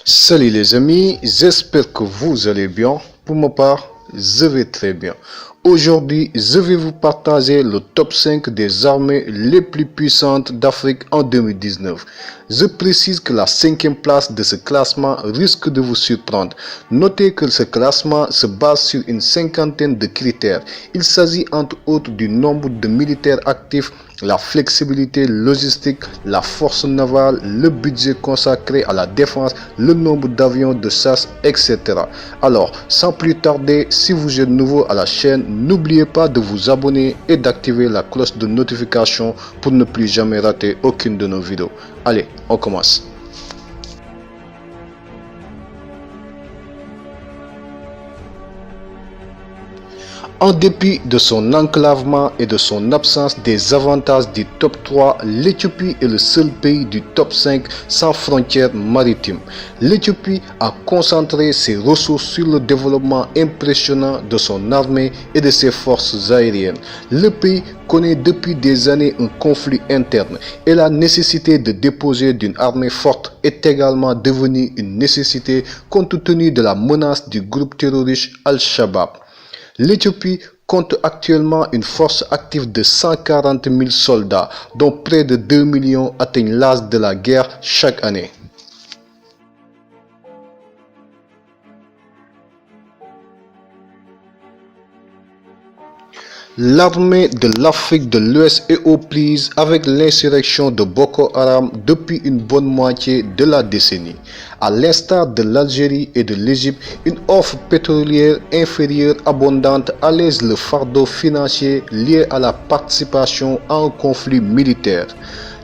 Salut les amis, j'espère que vous allez bien. Pour ma part, je vais très bien. Aujourd'hui, je vais vous partager le top 5 des armées les plus puissantes d'Afrique en 2019. Je précise que la 5e place de ce classement risque de vous surprendre. Notez que ce classement se base sur une cinquantaine de critères. Il s'agit entre autres du nombre de militaires actifs, la flexibilité logistique, la force navale, le budget consacré à la défense, le nombre d'avions de chasse, etc. Alors, sans plus tarder, si vous êtes nouveau à la chaîne, n'oubliez pas de vous abonner et d'activer la cloche de notification pour ne plus jamais rater aucune de nos vidéos. Allez, on commence. En dépit de son enclavement et de son absence des avantages du top 3, l'Éthiopie est le seul pays du top 5 sans frontières maritimes. L'Éthiopie a concentré ses ressources sur le développement impressionnant de son armée et de ses forces aériennes. Le pays connaît depuis des années un conflit interne et la nécessité de déposer d'une armée forte est également devenue une nécessité compte tenu de la menace du groupe terroriste Al-Shabaab. L'Éthiopie compte actuellement une force active de 140 000 soldats, dont près de 2 millions atteignent l'âge de la guerre chaque année. L'armée de l'Afrique de l'Ouest est aux prises avec l'insurrection de Boko Haram depuis une bonne moitié de la décennie. À l'instar de l'Algérie et de l'Égypte, une offre pétrolière inférieure abondante allège le fardeau financier lié à la participation à un conflit militaire.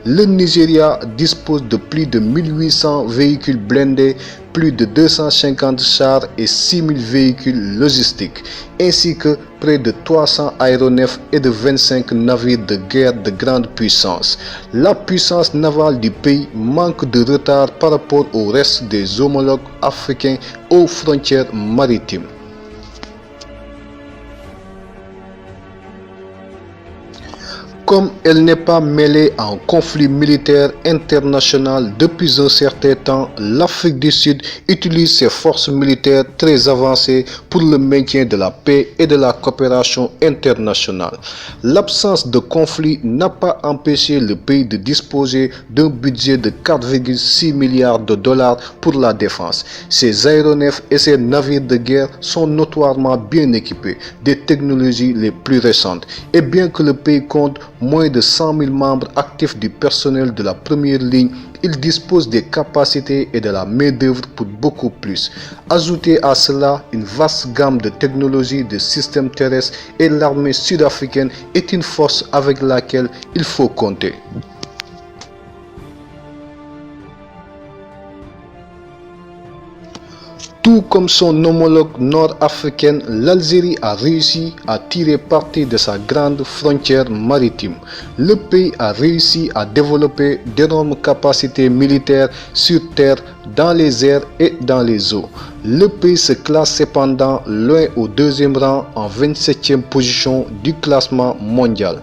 Le Nigeria dispose de plus de 1800 véhicules blindés, plus de 250 chars et 6000 véhicules logistiques, ainsi que près de 300 aéronefs et de 25 navires de guerre de grande puissance. La puissance navale du pays manque de retard par rapport au reste des homologues africains aux frontières maritimes. Comme elle n'est pas mêlée à un conflit militaire international depuis un certain temps, l'Afrique du Sud utilise ses forces militaires très avancées pour le maintien de la paix et de la coopération internationale. L'absence de conflit n'a pas empêché le pays de disposer d'un budget de 4,6 milliards de dollars pour la défense. Ses aéronefs et ses navires de guerre sont notoirement bien équipés des technologies les plus récentes. Et bien que le pays compte moins de 100 000 membres actifs du personnel de la première ligne, il dispose des capacités et de la main-d'œuvre pour beaucoup plus. Ajoutez à cela une vaste gamme de technologies de systèmes terrestres et l'armée sud-africaine est une force avec laquelle il faut compter. Tout comme son homologue nord-africaine, l'Algérie a réussi à tirer parti de sa grande frontière maritime. Le pays a réussi à développer d'énormes capacités militaires sur terre, dans les airs et dans les eaux. Le pays se classe cependant loin au deuxième rang en 27e position du classement mondial.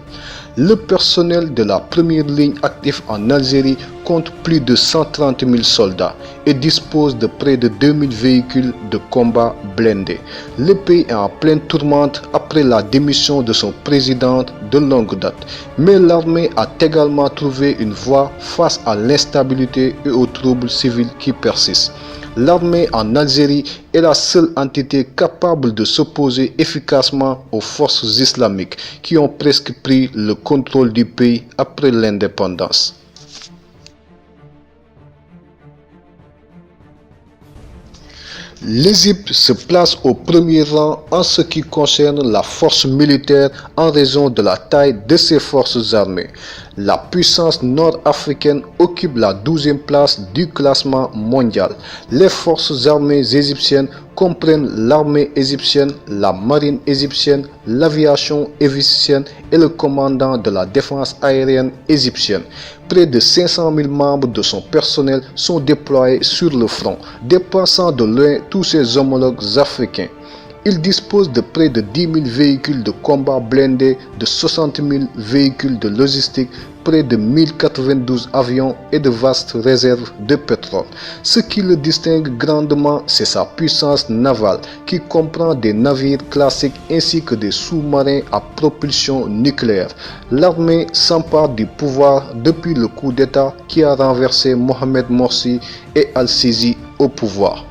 Le personnel de la première ligne actif en Algérie compte plus de 130 000 soldats et dispose de près de 2000 véhicules de combat blindés. Le pays est en pleine tourmente après la démission de son président de longue date. Mais l'armée a également trouvé une voie face à l'instabilité et aux troubles civils qui persistent. L'armée en Algérie est la seule entité capable de s'opposer efficacement aux forces islamiques qui ont presque pris le contrôle du pays après l'indépendance. L'Égypte se place au premier rang en ce qui concerne la force militaire en raison de la taille de ses forces armées. La puissance nord-africaine occupe la 12e place du classement mondial. Les forces armées égyptiennes comprennent l'armée égyptienne, la marine égyptienne, l'aviation égyptienne et le commandant de la défense aérienne égyptienne. Près de 500 000 membres de son personnel sont déployés sur le front, dépassant de loin tous ses homologues africains. Il dispose de près de 10 000 véhicules de combat blindés, de 60 000 véhicules de logistique, près de 1092 avions et de vastes réserves de pétrole. Ce qui le distingue grandement, c'est sa puissance navale qui comprend des navires classiques ainsi que des sous-marins à propulsion nucléaire. L'armée s'empare du pouvoir depuis le coup d'État qui a renversé Mohamed Morsi et Al-Sisi au pouvoir.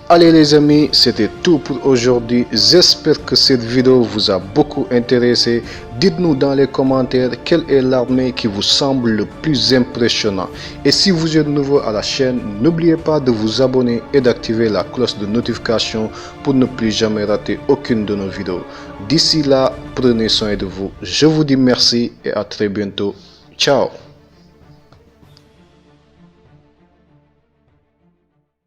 Allez les amis, c'était tout pour aujourd'hui. J'espère que cette vidéo vous a beaucoup intéressé. Dites-nous dans les commentaires quelle est l'armée qui vous semble le plus impressionnant. Et si vous êtes nouveau à la chaîne, n'oubliez pas de vous abonner et d'activer la cloche de notification pour ne plus jamais rater aucune de nos vidéos. D'ici là, prenez soin de vous. Je vous dis merci et à très bientôt. Ciao.